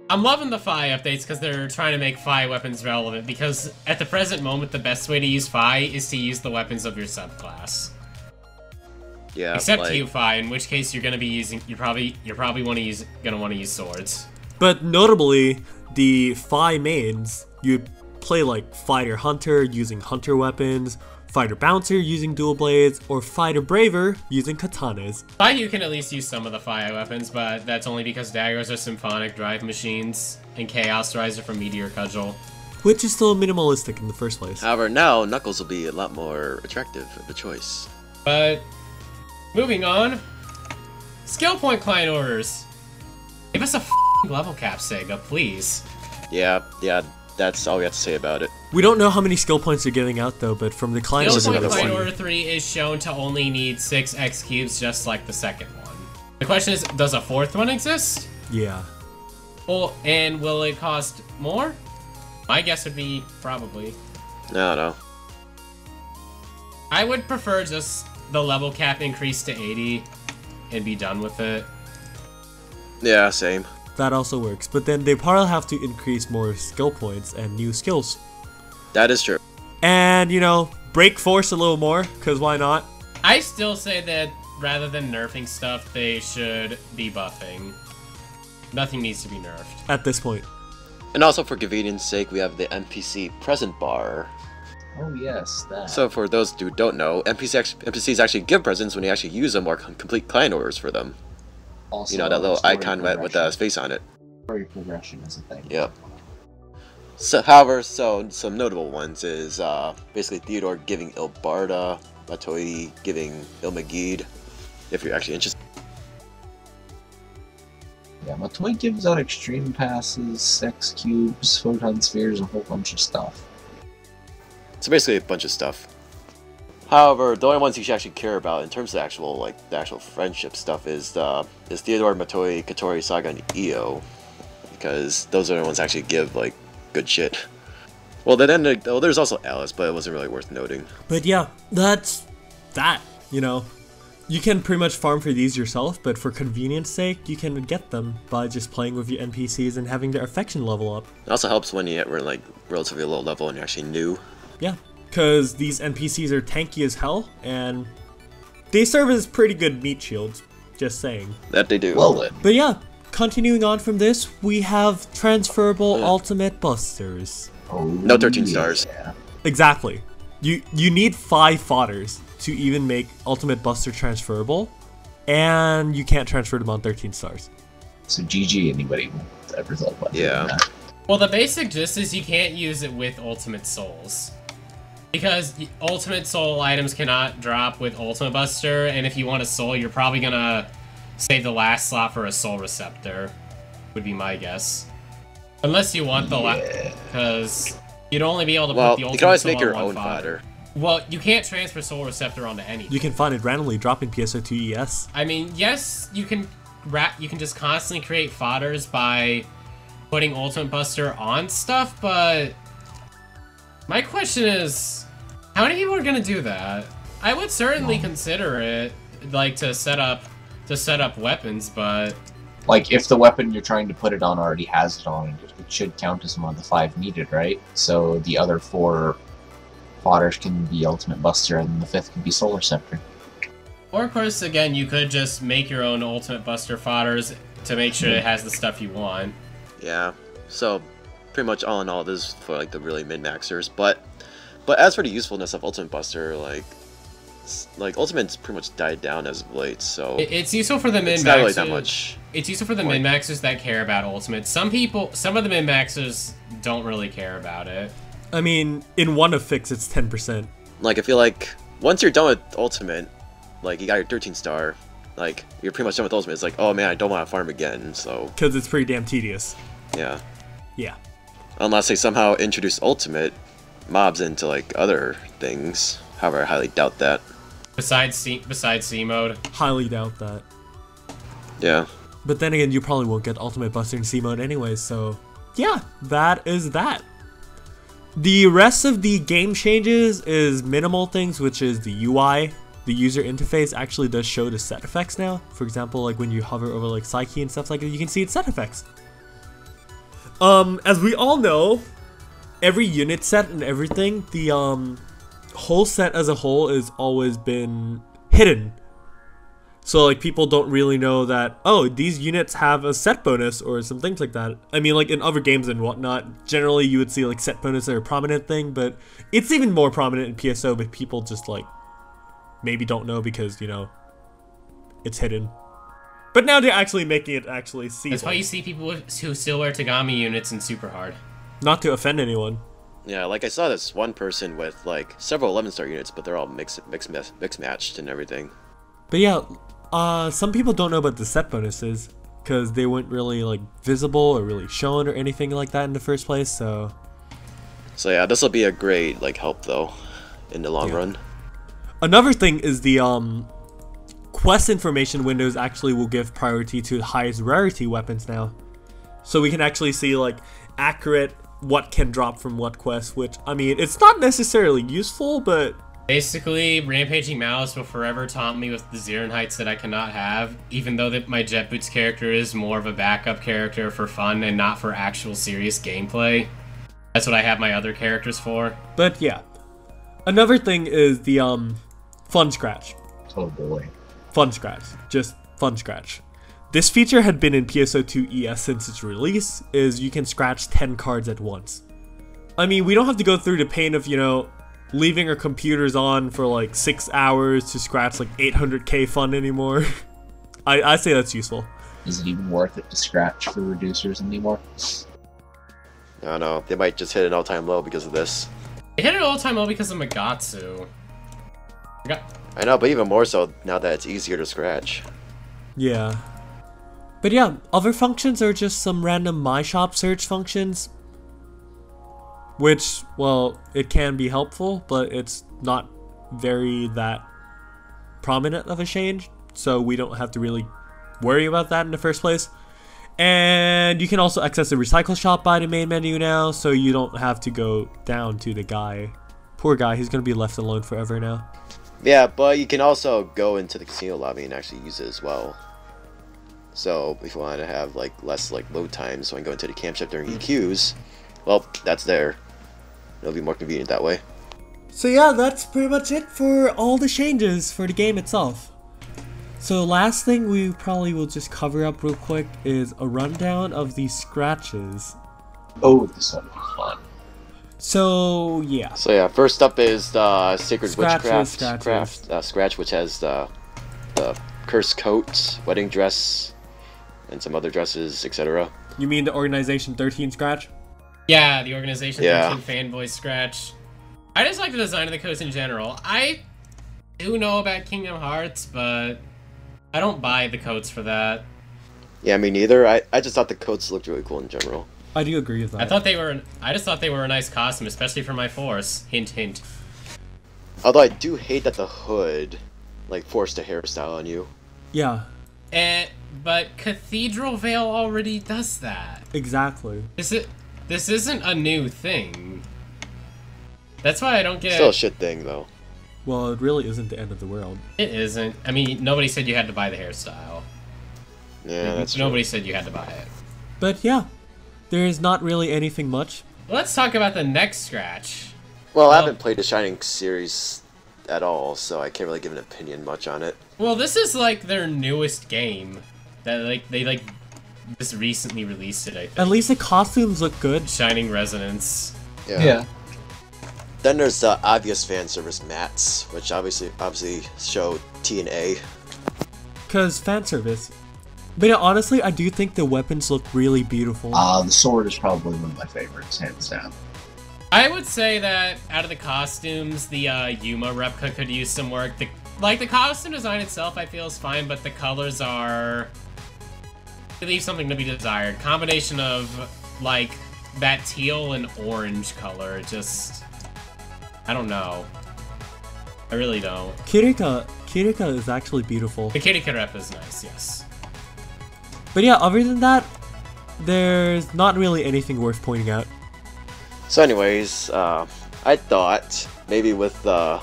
I'm loving the Phi updates because they're trying to make Phi weapons relevant, because at the present moment, the best way to use Phi is to use the weapons of your subclass. Yeah. Except like, Q Phi, in which case you're gonna be using, you're probably gonna want to use swords. But notably, the Phi mains, you play like Fighter Hunter using Hunter weapons, Fighter Bouncer using dual blades, or Fighter Braver using katanas. Phi, you can at least use some of the Phi weapons, but that's only because daggers are symphonic drive machines, and Chaos Riser from Meteor Cudgel. Which is still minimalistic in the first place. However, now Knuckles will be a lot more attractive of a choice. But, moving on, skill point client orders. Give us a level cap, Sega, please. Yeah, that's all we have to say about it. We don't know how many skill points they're giving out though, but from the client Skill point another client one. order 3 is shown to only need 6 X cubes, just like the second one. The question is, does a fourth one exist? Yeah. Well, and will it cost more? My guess would be probably. No. I would prefer just the level cap increase to 80 and be done with it. Yeah, same. That also works, but then they probably have to increase more skill points and new skills. That is true. And, you know, break force a little more, because why not? I still say that rather than nerfing stuff, they should be buffing. Nothing needs to be nerfed. At this point. And also for convenience sake, we have the NPC Present Bar. Oh yes, that. So for those who don't know, NPCs actually give presents when you actually use them or complete client orders for them. Also, You know, that little story icon with the face on it. Story progression is a thing. Yep. So, however, some notable ones is basically Theodore giving Ilbarda, Matoi giving Ilmagid, if you're actually interested. Yeah, Matoi gives out extreme passes, sex cubes, photon spheres, a whole bunch of stuff. So basically a bunch of stuff. However, the only ones you should actually care about in terms of the actual friendship stuff is Theodore, Matoi, Katori, Saga, and Io, because those are the ones that actually give like good shit. Well, there's also Alice, but it wasn't really worth noting. But yeah, that's that. You know, you can pretty much farm for these yourself, but for convenience sake, you can get them by just playing with your NPCs and having their affection level up. It also helps when you're like relatively low level and you're actually new. Yeah, because these NPCs are tanky as hell, and they serve as pretty good meat shields, just saying. That they do. Well then. But yeah, continuing on from this, we have transferable ultimate busters. Oh, No 13 stars. Yeah. Exactly. You need 5 fodders to even make ultimate buster transferable, and you can't transfer them on 13 stars. So GG anybody who ever thought about doing Yeah. that. Well, the basic gist is you can't use it with ultimate souls. Because ultimate soul items cannot drop with ultimate buster, and if you want a soul, you're probably gonna save the last slot for a soul receptor, would be my guess. Unless you want the because you'd only be able to Well, put the you ultimate can always soul make your on own one fodder. Well, you can't transfer soul receptor onto anything. You can find it randomly dropping PSO2 ES. I mean, yes, you can just constantly create fodders by putting ultimate buster on stuff, but my question is, how many people are gonna do that? I would certainly consider it, like to set up weapons, but Like, if the weapon you're trying to put it on already has it on, it should count as one of the 5 needed, right? So the other 4 fodders can be Ultimate Buster, and the 5th can be Solar Scepter. or of course, again, you could just make your own ultimate buster fodders to make sure it has the stuff you want. Yeah. So, pretty much all in all, this is for like the really min-maxers. But as for the usefulness of Ultimate Buster, like Ultimate's pretty much died down as of late. So It's useful for the min-maxers. it's not really that much. It's useful for the point. min-maxers that care about ultimate. Some of the min-maxers don't really care about it. I mean, in one of Fix, it's 10%. Like, I feel like once you're done with Ultimate, like you got your 13 star, like you're pretty much done with Ultimate. It's like, oh man, I don't want to farm again. So Because it's pretty damn tedious. yeah. Yeah. Unless they somehow introduce Ultimate mobs into like other things. However, I highly doubt that. Besides C mode. Highly doubt that. Yeah. But then again, you probably won't get Ultimate Buster in C mode anyway, so yeah, that is that. The rest of the game changes is minimal things, which is the UI. The user interface actually does show the set effects now. For example, like when you hover over like Psyche and stuff like that, you can see its set effects. As we all know, every unit set and everything, the whole set as a whole has always been hidden. So like people don't really know that, oh, these units have a set bonus or some things like that. I mean, like in other games and whatnot, generally you would see like set bonus are a prominent thing, but it's even more prominent in PSO, but people just like maybe don't know because, you know, it's hidden. But now they're actually making it actually see. That's why you see people who still wear Tagami units in Super Hard. Not to offend anyone. Yeah, like I saw this one person with like several 11-star units, but they're all mix matched and everything. But yeah, some people don't know about the set bonuses because they weren't really like visible or really shown or anything like that in the first place. So yeah, this will be a great like help though, in the long run. another thing is the quest information windows actually will give priority to the highest rarity weapons now, so we can actually see like accurate what can drop from what quest. Which I mean, it's not necessarily useful, but Basically, Rampaging Malice will forever taunt me with the Zirin heights that I cannot have, even though my Jet Boots character is more of a backup character for fun and not for actual serious gameplay. That's what I have my other characters for. But yeah, another thing is the fun scratch. Oh boy. Fun scratch, just fun scratch. This feature had been in PSO2 ES since its release, is you can scratch 10 cards at once. I mean, we don't have to go through the pain of, you know, leaving our computers on for like 6 hours to scratch like 800k fun anymore. I say that's useful. Is it even worth it to scratch for reducers anymore? I don't know, they might just hit an all-time low because of this. I hit an all-time low because of Magatsu. I know, but even more so now that it's easier to scratch. Yeah. But yeah, other functions are just some random My Shop search functions. Which, well, it can be helpful, but it's not very that prominent of a change, so we don't have to really worry about that in the first place. And you can also access the recycle shop by the main menu now, so you don't have to go down to the guy. Poor guy, he's gonna be left alone forever now. Yeah, but you can also go into the casino lobby and actually use it as well. So if you want to have like less like load times when you go into the camp ship during EQs, well, that's there. It'll be more convenient that way. So yeah, that's pretty much it for all the changes for the game itself. So last thing we probably will just cover up real quick is a rundown of the scratches. Oh, this one was fun. So yeah. So yeah, first up is the Sacred Scratches, Witchcraft Scratch, which has the Cursed Coat, Wedding Dress, and some other dresses, etc. You mean the Organization 13 scratch? Yeah, the Organization 13 fanboy scratch. I just like the design of the coats in general. I do know about Kingdom Hearts, but I don't buy the coats for that. Yeah, me neither. I just thought the coats looked really cool in general. I do agree with that. I just thought they were a nice costume, especially for my force. Hint, hint. Although I do hate that the hood, like, forced a hairstyle on you. Yeah. But Cathedral Veil already does that. Exactly. This isn't a new thing. That's why I don't get... Still a shit thing, though. Well, it really isn't the end of the world. It isn't. I mean, nobody said you had to buy the hairstyle. Yeah, that's true. Nobody said you had to buy it. But yeah, there is not really anything much. Let's talk about the next scratch. Well, I haven't played the Shining series at all, so I can't really give an opinion much on it. Well, this is like their newest game. That they just recently released it, I think. At least the costumes look good. Shining Resonance. Yeah. Then there's the obvious fan service mats, which obviously show T and A. Cause fan service. But yeah, honestly, I do think the weapons look really beautiful. The sword is probably one of my favorites, hands down. I would say that out of the costumes, the Yuma replica could use some work. The costume design itself, I feel, is fine, but the colors they leave something to be desired. Combination of like that teal and orange color, just I don't know. I really don't. Kirika is actually beautiful. The Kirika rep is nice, yes. But yeah, other than that, there's not really anything worth pointing out. So anyways, I thought maybe with the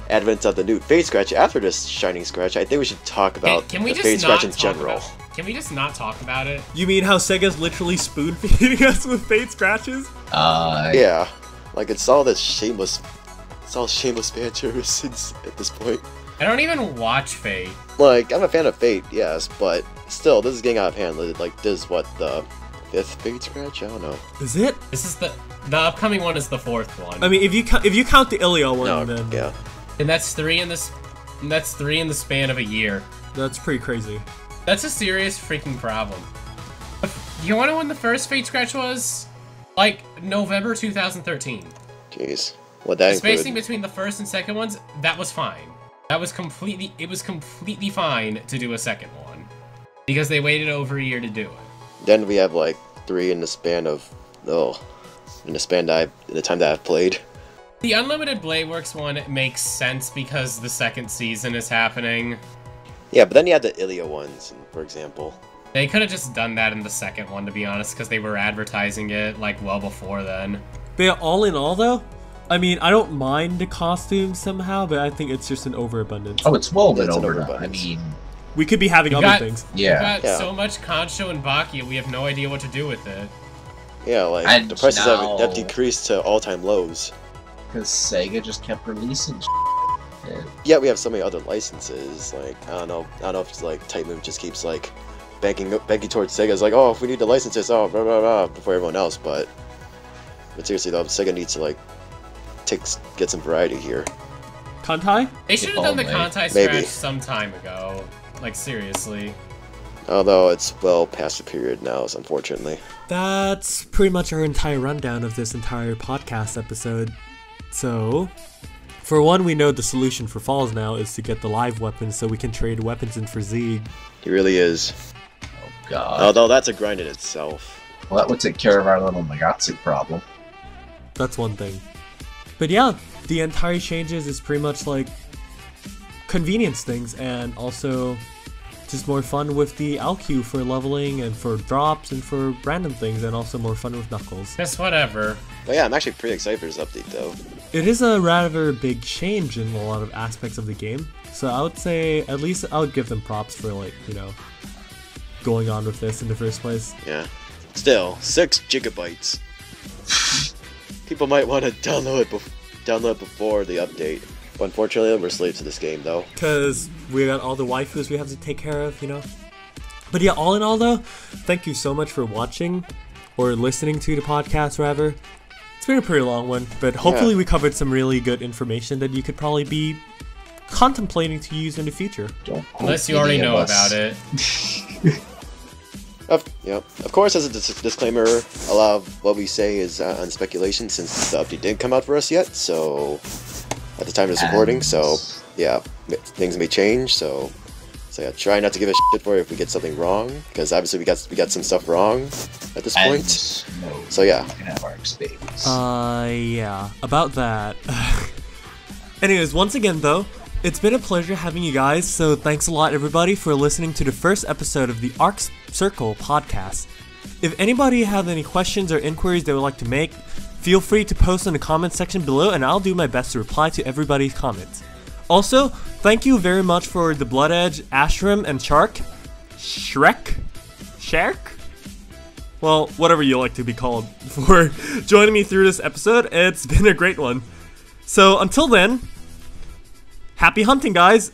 advent of the new Fade Scratch after this Shining Scratch, I think we should talk about the Fade Scratch in general. Can we just not talk about it? You mean how Sega's literally spoon-feeding us with Fade Scratches? Yeah. Like, it's all shameless fan service at this point. I don't even watch Fate. Like, I'm a fan of Fate, yes, but still, this is getting out of hand. Like, this is what, the 5th Fade Scratch? I don't know. Is it? This is the upcoming one is the 4th one. I mean, if you count the Ilya one, No, then yeah. And that's 3 in this. That's 3 in the span of a year. That's pretty crazy. That's a serious freaking problem. You want to know when the first Fate Scratch was? Like November 2013. Jeez, what that The spacing include? between the first and second ones, that was fine. It was completely fine to do a second one. Because they waited over a year to do it. Then we have like 3 in the span of in the time that I've played. The Unlimited Blade Works one makes sense because the second season is happening. Yeah, but then you had the Ilya ones, for example. They could have just done that in the second one, to be honest, because they were advertising it like well before then. But yeah, all in all though, I mean, I don't mind the costumes somehow, but I think it's just an overabundance. Oh, it's well been It's an over. I overabundance. mean, We could be having other things. yeah. We've got so much Concho and Bakia, we have no idea what to do with it. Yeah, like, And the prices now- have decreased to all-time lows. Because Sega just kept releasing shit. Yeah, we have so many other licenses. Like, I don't know if it's like Type Moon just keeps like banking towards Sega. It's like, oh, if we need the licenses, oh, blah blah blah, before everyone else. But seriously though, Sega needs to like get some variety here. Kantai? They should have done the Kantai scratch some time ago. Like, seriously. Although it's well past the period now, so unfortunately. That's pretty much our entire rundown of this entire podcast episode. So, for one, we know the solution for Falls now is to get the live weapons so we can trade weapons in for Zeeg. He really is. Oh god. Although that's a grind in itself. Well, that would take care of our little Megatsu problem. That's one thing. But yeah, the entire changes is pretty much like convenience things, and also just more fun with the LQ for leveling and for drops and for random things, and also more fun with Knuckles. Just whatever. But yeah, I'm actually pretty excited for this update though. It is a rather big change in a lot of aspects of the game, so I would say at least I would give them props for, like, you know, going on with this in the first place. Yeah. Still, 6 gigabytes. People might want to download it before the update. But unfortunately, we're slaves to this game, though. Because we got all the waifus we have to take care of, you know? But yeah, all in all, though, thank you so much for watching, or listening to the podcast, rather. It's been a pretty long one, but hopefully we covered some really good information that you could probably be contemplating to use in the future. Unless you already know about it. Of course, as a disclaimer, a lot of what we say is on speculation, since the update didn't come out for us yet, so at the time of this recording, so yeah, things may change, so yeah, try not to give a shit for it if we get something wrong, because obviously we got some stuff wrong at this point. So yeah. You can have ARKS babies. Yeah, about that. Anyways, once again though, it's been a pleasure having you guys, so thanks a lot everybody for listening to the first episode of the ARKS Circle podcast. If anybody has any questions or inquiries they would like to make, feel free to post in the comment section below, and I'll do my best to reply to everybody's comments. Also, thank you very much for the Blood Edge, Ashram, and Shark? Well, whatever you like to be called, for joining me through this episode. It's been a great one. So until then, happy hunting, guys!